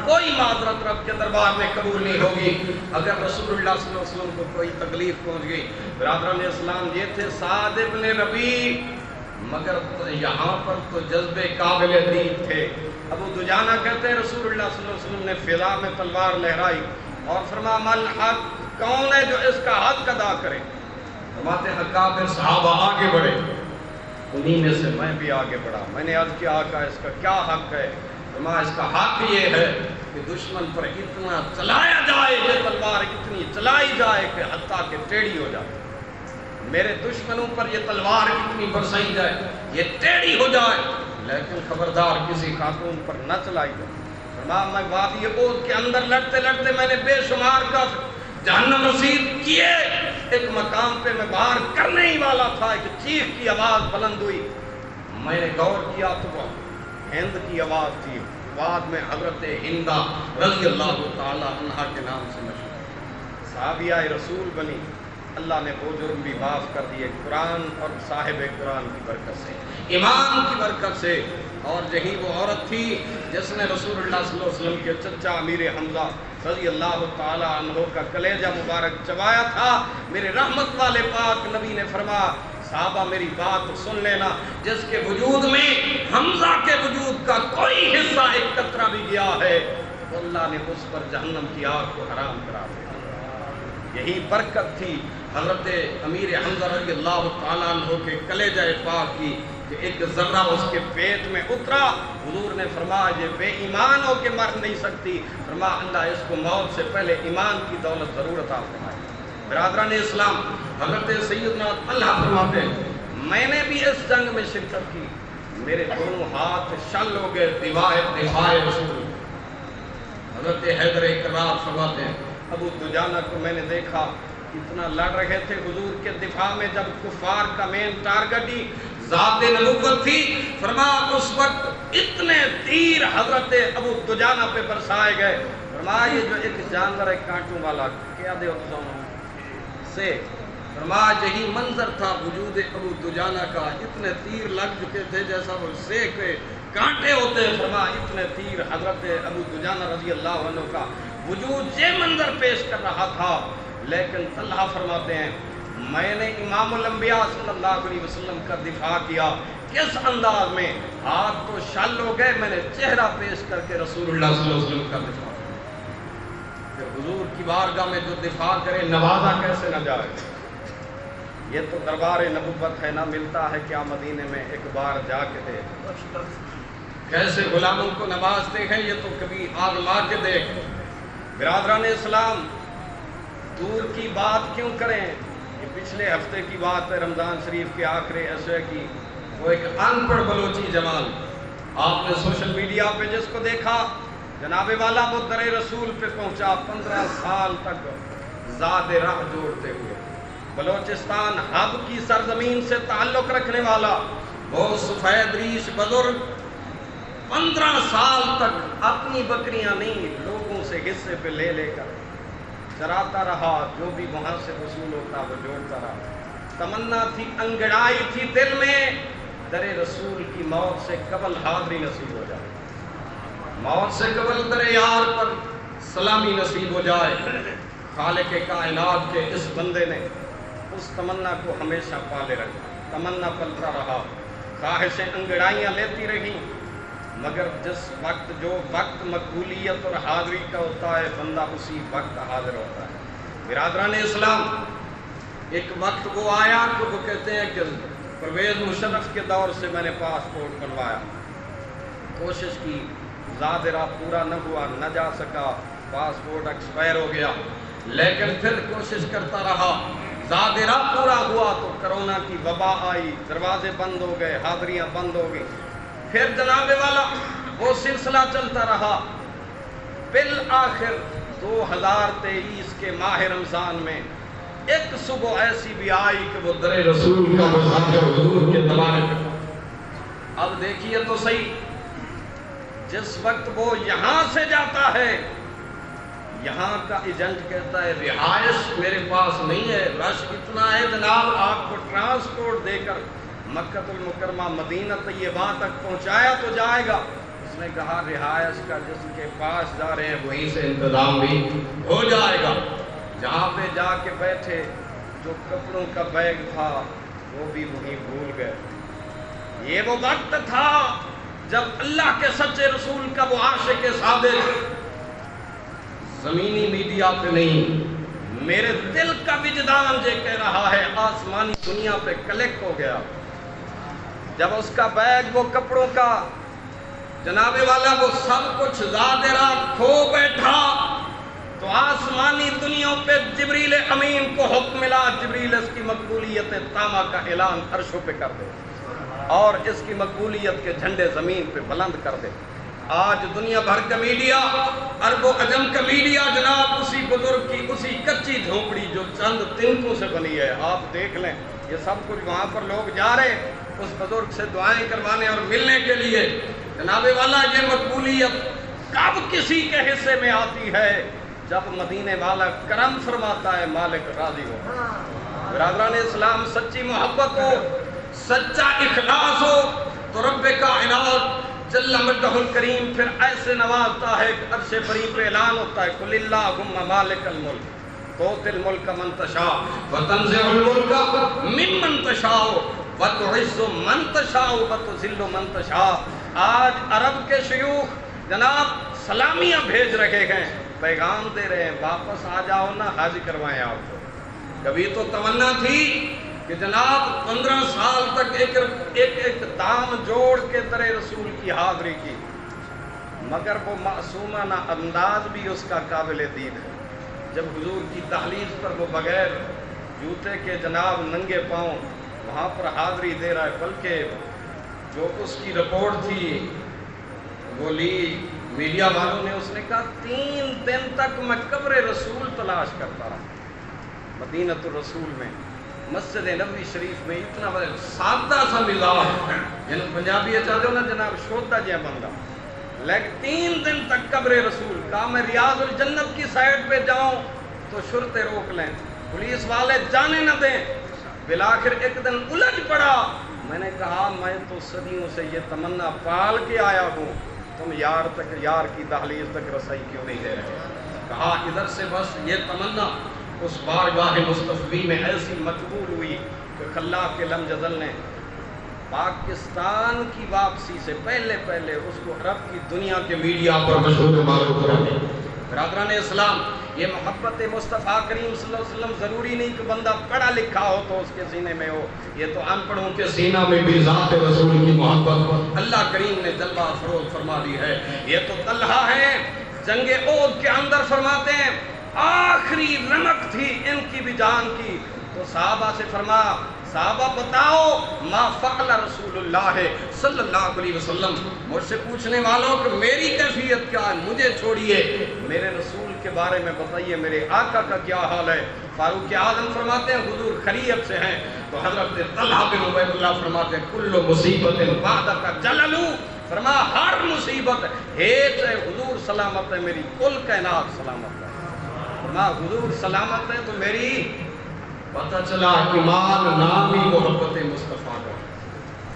کوئی معذرت رب کے دربار میں قبول نہیں ہوگی اگر رسول اللہ صلی اللہ علیہ وسلم کو کوئی تکلیف پہنچ گئی. برادران اسلام، یہ تھے سعد بن ربیع، مگر یہاں پر تو جذبے قابل دید تھے. ابو دجانہ کہتے ہیں رسول اللہ صلی اللہ علیہ وسلم نے فضا میں تلوار لہرائی اور فرمایا مل حق، کون ہے جو اس کا حق ادا کرے؟ فرماتے ہیں اکابر صحابہ آگے بڑھے، انہی میں سے میں بھی آگے بڑھا. میں نے عرض کیا آقا اس کا کیا حق ہے؟ فرمایا اس کا حق یہ ہے کہ دشمن پر اتنا چلایا جائے، یہ تلوار اتنی چلائی جائے کہ حتیٰ کہ ٹیڑھی ہو جائے. میرے دشمنوں پر یہ تلوار اتنی برسائی جائے یہ ٹیڑھی ہو جائے، لیکن خبردار کسی خاتون پر نہ چلائی جائے. فرمایا میں وادی احد کے اندر لڑتے لڑتے میں نے بے شمار کافر جہنم رسید کیے. ایک مقام پہ میں باہر کرنے ہی والا تھا، ایک چیخ کی آواز بلند ہوئی. میں نے غور کیا تو وہ ہند کی آواز تھی. بعد میں حضرت ہندہ رضی اللہ تعالی عنہا کے نام سے مشہور صحابیہ رسول بنی. اللہ نے وہ جرم بھی معاف کر دیے قرآن اور صاحب قرآن کی برکت سے، امام کی برکت سے. اور یہی وہ عورت تھی جس نے رسول اللہ صلی اللہ علیہ وسلم کے چچا امیر حمزہ رضی اللہ تعالی عنہ کا کلیجہ مبارک چبایا تھا. میرے رحمت والے پاک نبی نے فرمایا صحابہ میری بات سن لینا، جس کے وجود میں حمزہ کے وجود کا کوئی حصہ ایک قطرہ بھی گیا ہے تو اللہ نے اس پر جہنم کی آگ کو حرام کرا دیا. یہی برکت تھی حضرت امیر حمزہ رضی اللہ تعالیٰ عنہ کے کلیجہ پاک کی کہ ایک ذرہ اس کے پیٹ میں اترا، حضور نے فرمایا یہ بے ایمان ہو کے مر نہیں سکتی، فرمایا اللہ اس کو موت سے پہلے ایمان کی دولت ضرور عطا فرمائے۔ برادران اسلام، حضرت سیدنا طلحہ فرماتے ہیں میں نے بھی اس جنگ میں شرکت کی، میرے دونوں ہاتھ شل ہو گئے دفاع رسول۔ حضرت حیدر کرار فرماتے ہیں ابو دجانہ کو میں نے دیکھا اتنا لڑ رہے تھے حضور کے دفاع میں، جب کفار کا مین ٹارگٹ ہی ذات نبوت تھی، فرمایا اس وقت اتنے تیر حضرت ابو دجانہ پہ برسائے گئے، فرمایا یہ جو ایک جانور ہے کانٹوں والا کیا دے سے، فرمایا یہی منظر تھا وجود ابو دجانہ کا، اتنے تیر لگ چکے تھے جیسا وہ سے کے کانٹے ہوتے ہیں، فرمایا اتنے تیر حضرت ابو دجانہ رضی اللہ عنہ کا وجود یہ منظر پیش کر رہا تھا۔ لیکن طلحہ فرماتے ہیں میں نے امام الانبیاء صلی اللہ علیہ وسلم کا دفاع کیا، کس انداز میں، ہاتھ تو شل ہو گئے، میں نے چہرہ پیش کر کے رسول اللہ صلی اللہ علیہ وسلم کا دفاع کیا۔ کہ حضور کی بارگاہ میں جو دفاع کرے نوازا کیسے نہ جائے۔ یہ تو دربار نبوت ہے، نہ ملتا ہے کیا مدینے میں ایک بار جا کے دے، کیسے غلاموں کو نوازتے ہیں یہ تو کبھی آزما کے دیکھ۔ برادران اسلام، دور کی بات کیوں کریں، یہ پچھلے ہفتے کی بات ہے، رمضان شریف کے آخری عشاء کی، وہ ایک ان پڑھ بلوچی جوان، آپ نے سوشل میڈیا پہ جس کو دیکھا، جناب والا وہ در رسول پہ پہنچا، 15 سال تک زاد راہ جوڑتے ہوئے، بلوچستان حب کی سرزمین سے تعلق رکھنے والا وہ سفید ریش بزرگ 15 سال تک اپنی بکریاں نہیں لوگوں سے حصے پہ لے لے کر چراتا رہا، جو بھی وہاں سے وصول ہوتا وہ جوڑتا رہا۔ تمنا تھی، انگڑائی تھی دل میں، در رسول کی موت سے قبل حاضری نصیب ہو جائے، موت سے قبل در یار پر سلامی نصیب ہو جائے۔ خالق کائنات کے اس بندے نے اس تمنا کو ہمیشہ پالے رکھا، تمنا پلتا رہا، خواہشیں انگڑائیاں لیتی رہی، مگر جس وقت جو وقت مقبولیت اور حاضری کا ہوتا ہے بندہ اسی وقت حاضر ہوتا ہے۔ برادران اسلام، ایک وقت وہ آیا کہ وہ کہتے ہیں کہ پرویز مشرف کے دور سے میں نے پاسپورٹ بنوایا، کوشش کی، زادرہ پورا نہ ہوا، نہ جا سکا، پاسپورٹ ایکسپائر ہو گیا، لیکن پھر کوشش کرتا رہا، زادرہ پورا ہوا تو کرونا کی وبا آئی، دروازے بند ہو گئے، حاضریاں بند ہو گئی، پھر جناب والا وہ سلسلہ چلتا رہا، بالآخر 2023 کے ماہ رمضان میں ایک صبح ایسی بھی آئی کہ وہ در رسول کا مظاہر حضور کے دبانے پہ۔ اب دیکھیے تو صحیح، جس وقت وہ یہاں سے جاتا ہے، یہاں کا ایجنٹ کہتا ہے رہائش میرے پاس نہیں ہے، رش اتنا ہے جناب، آپ کو ٹرانسپورٹ دے کر مکہ المکرمہ مدینہ طیبہ تک پہنچایا تو جائے گا۔ اس نے کہا رہائش کا جس کے پاس جا رہے ہیں وہیں سے انتظام بھی ہو جائے گا۔ جہاں پہ جا کے بیٹھے، جو کپڑوں کا بیگ تھا وہ بھی وہیں بھول گئے۔ یہ وہ وقت تھا جب اللہ کے سچے رسول کا وہ عاشق صادق زمینی میڈیا پہ نہیں، میرے دل کا وجدان یہ کہہ رہا ہے، آسمانی دنیا پہ کلیکٹ ہو گیا۔ جب اس کا بیگ وہ کپڑوں کا جناب والا وہ سب کچھ زادرہ کھو بیٹھا تو آسمانی دنیا پہ جبریل امین کو حکم ملا، جبریل اس کی مقبولیت تامہ کا اعلان عرشوں پہ کر دے اور اس کی مقبولیت کے جھنڈے زمین پہ بلند کر دے۔ آج دنیا بھر کا میڈیا، عرب و عجم کا میڈیا جناب اسی بزرگ کی اسی کچی جھونپڑی جو چند تنکوں سے بنی ہے، آپ دیکھ لیں، یہ سب کچھ وہاں پر لوگ جا رہے ہیں اس بزرگ سے دعائیں کروانے اور ملنے کے لیے۔ جناب والا یہ مقبولیت کب کسی کے حصے میں آتی ہے؟ جب مدینے والا کرم فرماتا ہے، مالک راضی ہو۔ برادران اسلام، سچی محبت ہو، سچا اخلاص ہو تو رب کائنات جل مجدہ الکریم پھر ایسے نوازتا ہے کہ عرش بری پہ اعلان ہوتا ہے قل اللہم مالک الملک تؤتی الملک من تشاء وتنزع الملک ممن تشاء وتعز من تشاء وتذل من تشاء۔ آج عرب کے شیوخ جناب سلامیاں بھیج رہے ہیں، پیغام دے رہے ہیں، واپس آ جاؤ نا، حج کروائیں آپ کو۔ کبھی تو تمنا تھی کہ جناب 15 سال تک ایک دام جوڑ کے در رسول کی حاضری کی، مگر وہ معصومانہ انداز بھی اس کا قابل دید ہے۔ جب حضور کی دہلیز پر وہ بغیر جوتے کے جناب ننگے پاؤں وہاں پر حاضری دے رہا ہے، بلکہ جو اس کی رپورٹ تھی وہ لی میڈیا والوں نے، اس نے کہا 3 دن تک میں قبر رسول تلاش کرتا رہا مدینۃ الرسول میں، مسجد نبوی شریف میں۔ اتنا بڑا سادہ سا مزاج، یعنی پنجابی چاہتے ہو نا جناب شودا جہاں بندہ، لیکن 3 دن تک قبر رسول۔ کہا میں ریاض الجنت کی سائٹ پہ جاؤں تو شرطے روک لیں، پولیس والے جانے نہ دیں۔ بلاخر ایک دن الجھ پڑا، میں نے کہا میں تو صدیوں سے یہ تمنا پال کے آیا ہوں، تم یار کی دہلیز تک رسائی کیوں نہیں دے رہے؟ کہا ادھر سے بس یہ تمنا اس بارگاہ مصطفی میں ایسی مقبول ہوئی کہ خلاق کے لم جزل نے پاکستان کی واپسی سے پہلے اس کو عرب کی دنیا کے میڈیا پر مشہور معروف کر دیا۔ برادران اسلام، یہ محبت مصطفیٰ کریم صلی اللہ علیہ وسلم ضروری نہیں کہ بندہ پڑھا لکھا ہو تو اس کے سینے میں ہو، یہ تو ان پڑھوں کے سینہ میں بھی ذات رسول کی محبت اللہ کریم نے جلوہ افروز فرما دی ہے۔ یہ تو طلحہ ہیں، جنگ احد کے اندر فرماتے ہیں آخری رمق تھی ان کی بھی جان کی، تو صحابہ سے فرما صحابہ بتاؤ ما فعل رسول اللہ صلی اللہ علیہ وسلم، مجھ سے پوچھنے والوں کہ میری کیفیت کیا ہے، مجھے چھوڑیے، میرے رسول کے بارے میں بتائیے میرے آقا کا کیا حال ہے۔ فاروق اعظم فرماتے ہیں حضور خیریت سے ہیں، تو حضرت طلحہ بن عبید اللہ فرماتے ہیں کل مصیبت بعدک جللو، فرما ہر مصیبت ہے چاہے حضور سلامت ہے میری کل کائنات سلامت ہے، فرما حضور سلامت ہے تو میری پتہ چلا ایمان نامی محبت مصطفیٰ کا،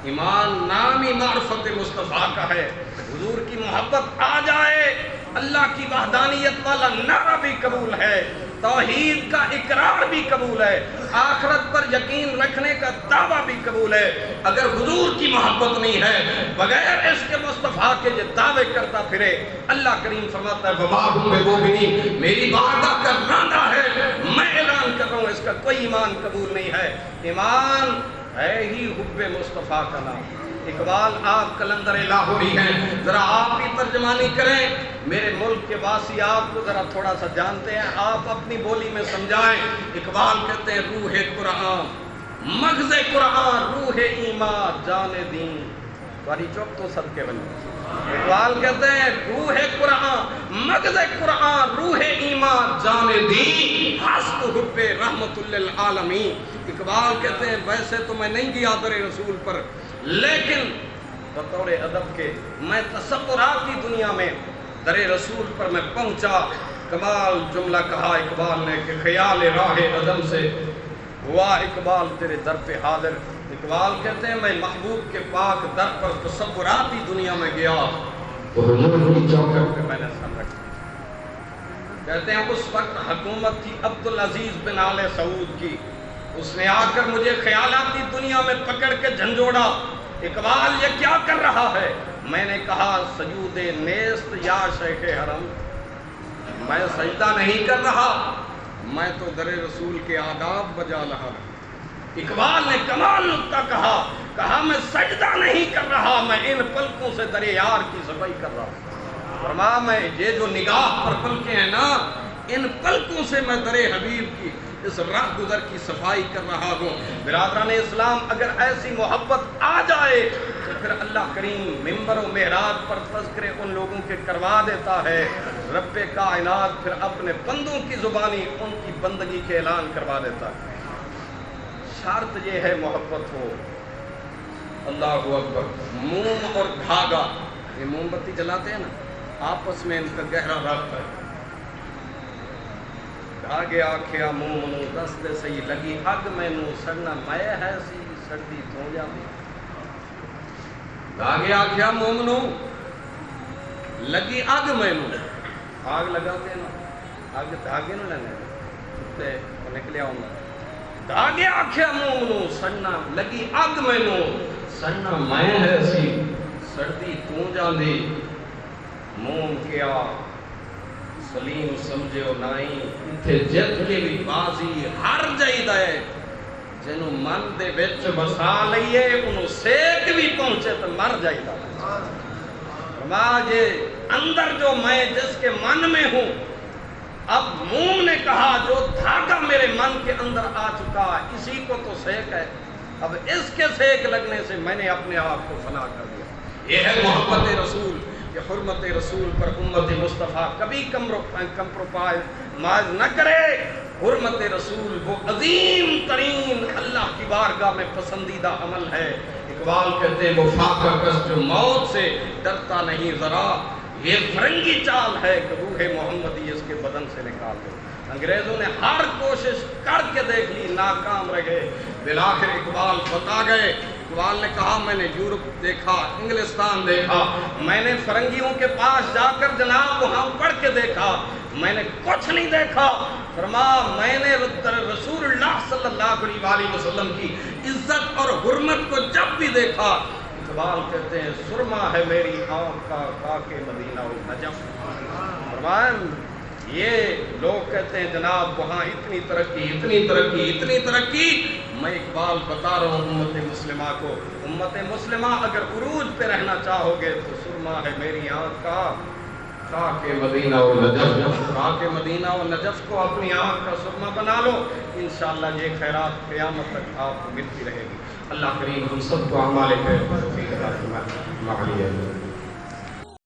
ایمان نامی معرفت مصطفیٰ کا ہے۔ حضور کی محبت آ جائے، اللہ کی وحدانیت والا نعرہ بھی قبول ہے، توحید کا اقرار بھی قبول ہے، آخرت پر یقین رکھنے کا دعویٰ بھی قبول ہے۔ اگر حضور کی محبت نہیں ہے، بغیر عشق مصطفیٰ کے یہ دعوے کرتا پھرے، اللہ کریم فرماتا ہے وَمَا هُمْ بِمُؤْمِنِينَ، میری بارگاہ کا راندہ ہے، میں اعلان کر رہا ہوں اس کا کوئی ایمان قبول نہیں ہے۔ ایمان ہے ہی حب مصطفیٰ کا نام۔ اقبال آپ کلندر لاہوری ہیں، ذرا آپ بھی ترجمانی کریں، میرے ملک کے واسی آپ کو ذرا تھوڑا سا جانتے ہیں، آپ اپنی بولی میں سمجھائیں۔ اقبال کہتے ہیں روح قرآن مغز قرآن روح ایمان جان دین، باری چوک تو صدقے بنے۔ اقبال کہتے ہیں روح قرآن مغز قرآن روح ایمان جان دین حسب حب رحمت للعالمین۔ اقبال کہتے ہیں ویسے تو میں نہیں گیا در رسول پر، لیکن بطور ادب کے میں تصوراتی دنیا میں در رسول پر میں پہنچا۔ کمال جملہ کہا اقبال نے کہ خیال راہ عدم سے ہوا اقبال تیرے در پہ حاضر۔ اقبال کہتے ہیں میں محبوب کے پاک در پر تصوراتی دنیا میں گیا تو حضور کی چوکھٹ پہ میں نے سر رکھا۔ کہتے ہیں اس وقت حکومت تھی عبدالعزیز بن آل سعود کی، اس نے آ کر مجھے خیالاتی دنیا میں پکڑ کے جھنجھوڑا۔ اقبال یہ کیا کر رہا ہے؟ میں نے کہا سجود نیست یا شیخ حرم، میں سجدہ نہیں کر رہا، میں تو در رسول کے آداب بجا رہا۔ اقبال نے کمال نکتہ کہا میں سجدہ نہیں کر رہا، میں ان پلکوں سے در یار کی صفائی کر رہا ہوں۔ فرمایا میں یہ جو نگاہ پر پلکیں ہیں نا، ان پلکوں سے میں در حبیب کی اس راہ گزر کی صفائی کر رہا ہوں۔ برادران اسلام، اگر ایسی محبت آ جائے تو پھر اللہ کریم ممبر و محراب پر تذکرے ان لوگوں کے کروا دیتا ہے۔ رب کائنات پھر اپنے بندوں کی زبانی ان کی بندگی کے اعلان کروا دیتا ہے۔ شرط یہ ہے محبت ہو۔ اللہ اکبر۔ موم اور دھاگا، یہ موم بتی جلاتے ہیں نا، آپس میں ان کا گہرا رابطہ ہے۔ دھاگے آکھیا مومنو دست سی لگی اگ مینو سڑنا میں ہے سی سردی تو جاتی۔ دھاگے آکھیا مومنو لگی اگ مینو، آگ لگاتے ہیں نا، آگ دھاگے نہ لینے چھتے وہ نکلے آؤں گا۔ دھاگے آکھیا مومنو سڑنا لگی اگ مینو سڑنا میں ہے سی سردی تو جاندی۔ موم کیا سلیم سمجھو نائی اتھے جت کے بھی بازی ہر جائی دائے جنہوں من دے وچ بسا لئیے انہوں سیک بھی پہنچے تو مر جائیتا فرمایا یہ اندر جو میں جس کے من میں ہوں، اب منہ نے کہا جو دھاگا میرے من کے اندر آ چکا اسی کو تو سیک ہے، اب اس کے سیک لگنے سے میں نے اپنے آپ کو فنا کر دیا۔ یہ ہے محبت رسول کہ حرمت رسول پر امت مصطفیٰ کبھی کمپرومائز نہ کرے۔ حرمت رسول وہ عظیم ترین اللہ کی بارگاہ میں پسندیدہ عمل ہے۔ اقبال کہتے ہیں وہ فاقہ کس جو موت سے ڈرتا نہیں ذرا، یہ فرنگی چال ہے کہ روح محمدی اس کے بدن سے نکال دے۔ انگریزوں نے ہر کوشش کر کے دیکھ لی، ناکام رہے، بالآخر اقبال بتا گئے۔ اقبال نے کہا میں نے یورپ دیکھا، انگلستان دیکھا، میں نے فرنگیوں کے پاس جا کر جناب وہاں پڑھ کے دیکھا، میں نے کچھ نہیں دیکھا۔ فرمایا میں نے رسول اللہ صلی اللہ علیہ وسلم کی عزت اور حرمت کو جب بھی دیکھا، اقبال کہتے ہیں سرما ہے میری آنکھ کا خاک مدینہ و نجف۔ فرمایا یہ لوگ کہتے ہیں جناب وہاں اتنی ترقی اتنی ترقی اتنی ترقی، میں اقبال بتا رہا ہوں امت مسلمہ کو، امت مسلمہ اگر عروج پہ رہنا چاہو گے تو سرما ہے میری آنکھ کا خاک مدینہ و نجف، خاک مدینہ و نجف کو اپنی آنکھ کا سرما بنا لو، انشاءاللہ یہ خیرات قیامت تک آپ کو ملتی رہے گی۔ اللہ کریم ہم سب کو اعمال خیر کی توفیق عطا فرمائے۔